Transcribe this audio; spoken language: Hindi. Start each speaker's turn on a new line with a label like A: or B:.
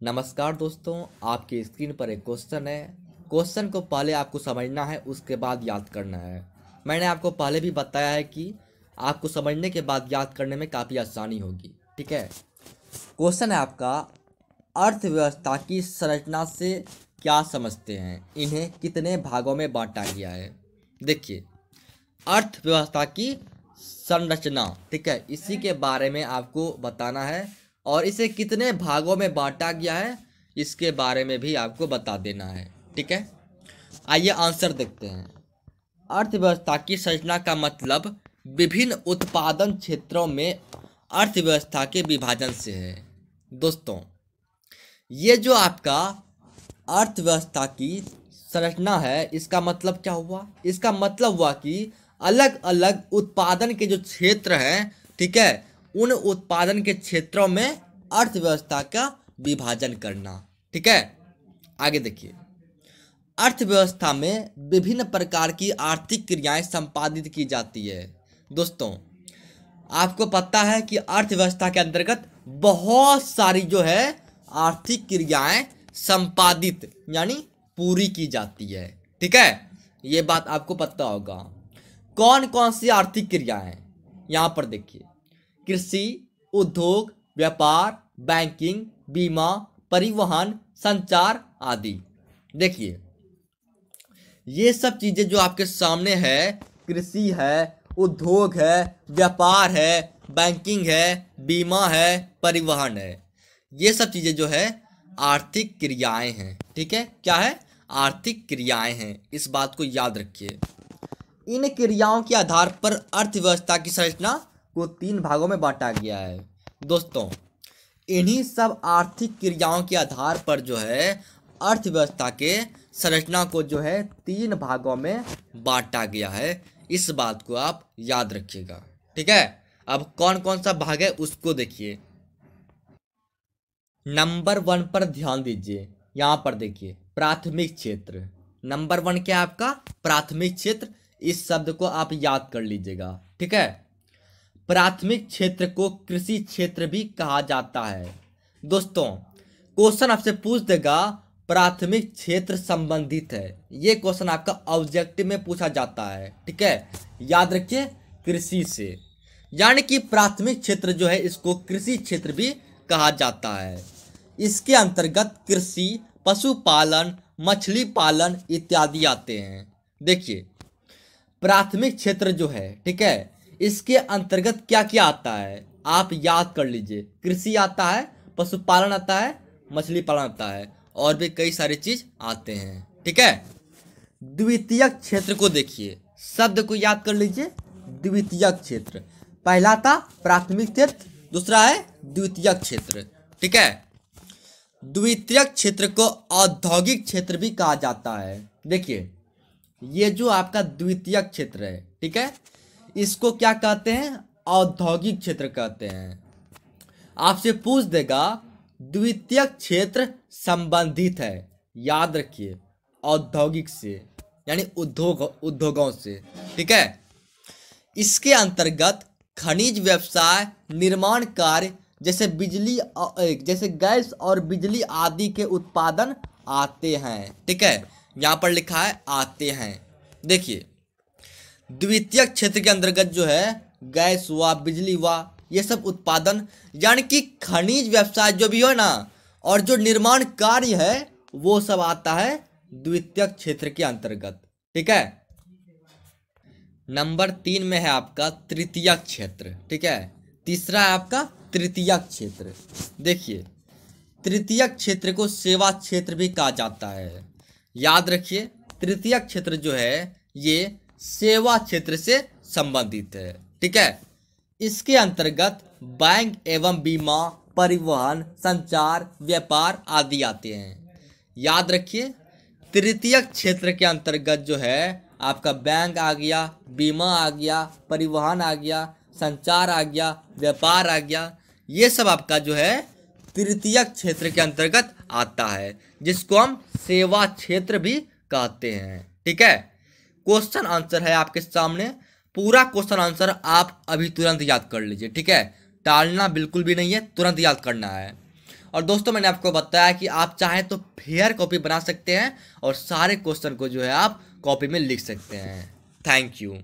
A: नमस्कार दोस्तों, आपकी स्क्रीन पर एक क्वेश्चन है। क्वेश्चन को पहले आपको समझना है, उसके बाद याद करना है। मैंने आपको पहले भी बताया है कि आपको समझने के बाद याद करने में काफ़ी आसानी होगी। ठीक है। क्वेश्चन है आपका, अर्थव्यवस्था की संरचना से क्या समझते हैं, इन्हें कितने भागों में बांटा गया है। देखिए, अर्थव्यवस्था की संरचना, ठीक है, इसी के बारे में आपको बताना है और इसे कितने भागों में बांटा गया है इसके बारे में भी आपको बता देना है। ठीक है, आइए आंसर देखते हैं। अर्थव्यवस्था की संरचना का मतलब विभिन्न उत्पादन क्षेत्रों में अर्थव्यवस्था के विभाजन से है। दोस्तों, ये जो आपका अर्थव्यवस्था की संरचना है, इसका मतलब क्या हुआ? इसका मतलब हुआ कि अलग अलग उत्पादन के जो क्षेत्र हैं, ठीक है, उन उत्पादन के क्षेत्रों में अर्थव्यवस्था का विभाजन करना। ठीक है, आगे देखिए। अर्थव्यवस्था में विभिन्न प्रकार की आर्थिक क्रियाएं संपादित की जाती है। दोस्तों, आपको पता है कि अर्थव्यवस्था के अंतर्गत बहुत सारी जो है आर्थिक क्रियाएं संपादित यानी पूरी की जाती है। ठीक है, ये बात आपको पता होगा। कौन कौन सी आर्थिक क्रियाएं? यहाँ पर देखिए, कृषि, उद्योग, व्यापार, बैंकिंग, बीमा, परिवहन, संचार आदि। देखिए, ये सब चीजें जो आपके सामने है, कृषि है, उद्योग है, व्यापार है, बैंकिंग है, बीमा है, परिवहन है, ये सब चीजें जो है आर्थिक क्रियाएं हैं। ठीक है, क्या है? आर्थिक क्रियाएं हैं। इस बात को याद रखिए। इन क्रियाओं के आधार पर अर्थव्यवस्था की संरचना को 3 भागों में बांटा गया है। दोस्तों, इन्हीं सब आर्थिक क्रियाओं के आधार पर जो है अर्थव्यवस्था के संरचना को जो है 3 भागों में बांटा गया है। इस बात को आप याद रखिएगा। ठीक है, अब कौन कौन सा भाग है उसको देखिए। नंबर 1 पर ध्यान दीजिए। यहाँ पर देखिए, प्राथमिक क्षेत्र। नंबर 1 क्या है आपका? प्राथमिक क्षेत्र। इस शब्द को आप याद कर लीजिएगा। ठीक है, प्राथमिक क्षेत्र को कृषि क्षेत्र भी कहा जाता है। दोस्तों, क्वेश्चन आपसे पूछ देगा प्राथमिक क्षेत्र संबंधित है, ये क्वेश्चन आपका ऑब्जेक्टिव में पूछा जाता है। ठीक है, याद रखिए, कृषि से, यानी कि प्राथमिक क्षेत्र जो है इसको कृषि क्षेत्र भी कहा जाता है। इसके अंतर्गत कृषि, पशुपालन, मछली पालन इत्यादि आते हैं। देखिए, प्राथमिक क्षेत्र जो है, ठीक है, इसके अंतर्गत क्या क्या आता है आप याद कर लीजिए। कृषि आता है, पशुपालन आता है, मछली पालन आता है, और भी कई सारी चीज आते हैं। ठीक है, द्वितीयक क्षेत्र को देखिए, शब्द को याद कर लीजिए। द्वितीयक क्षेत्र, पहला था प्राथमिक क्षेत्र, दूसरा है द्वितीयक क्षेत्र। ठीक है, द्वितीयक क्षेत्र को औद्योगिक क्षेत्र भी कहा जाता है। देखिए, ये जो आपका द्वितीयक क्षेत्र है, ठीक है, इसको क्या कहते हैं? औद्योगिक क्षेत्र कहते हैं। आपसे पूछ देगा द्वितीयक क्षेत्र संबंधित है, याद रखिए, औद्योगिक से यानी उद्योगों से। ठीक है, इसके अंतर्गत खनिज व्यवसाय, निर्माण कार्य जैसे जैसे गैस और बिजली आदि के उत्पादन आते हैं। ठीक है, यहाँ पर लिखा है आते हैं। देखिए, द्वितीयक क्षेत्र के अंतर्गत जो है गैस हुआ, बिजली हुआ, ये सब उत्पादन यानी कि खनिज व्यवसाय जो भी हो ना, और जो निर्माण कार्य है वो सब आता है द्वितीयक क्षेत्र के अंतर्गत। ठीक है, नंबर 3 में है आपका तृतीयक क्षेत्र। ठीक है, तीसरा है आपका तृतीयक क्षेत्र। देखिए, तृतीयक क्षेत्र को सेवा क्षेत्र भी कहा जाता है। याद रखिए, तृतीयक क्षेत्र जो है ये सेवा क्षेत्र से संबंधित है। ठीक है, इसके अंतर्गत बैंक एवं बीमा, परिवहन, संचार, व्यापार आदि आते हैं। याद रखिए, तृतीयक क्षेत्र के अंतर्गत जो है आपका बैंक आ गया, बीमा आ गया, परिवहन आ गया, संचार आ गया, व्यापार आ गया, ये सब आपका जो है तृतीयक क्षेत्र के अंतर्गत आता है, जिसको हम सेवा क्षेत्र भी कहते हैं। ठीक है, क्वेश्चन आंसर है आपके सामने। पूरा क्वेश्चन आंसर आप अभी तुरंत याद कर लीजिए। ठीक है, टालना बिल्कुल भी नहीं है, तुरंत याद करना है। और दोस्तों मैंने आपको बताया कि आप चाहें तो फेयर कॉपी बना सकते हैं और सारे क्वेश्चन को जो है आप कॉपी में लिख सकते हैं। Thank you.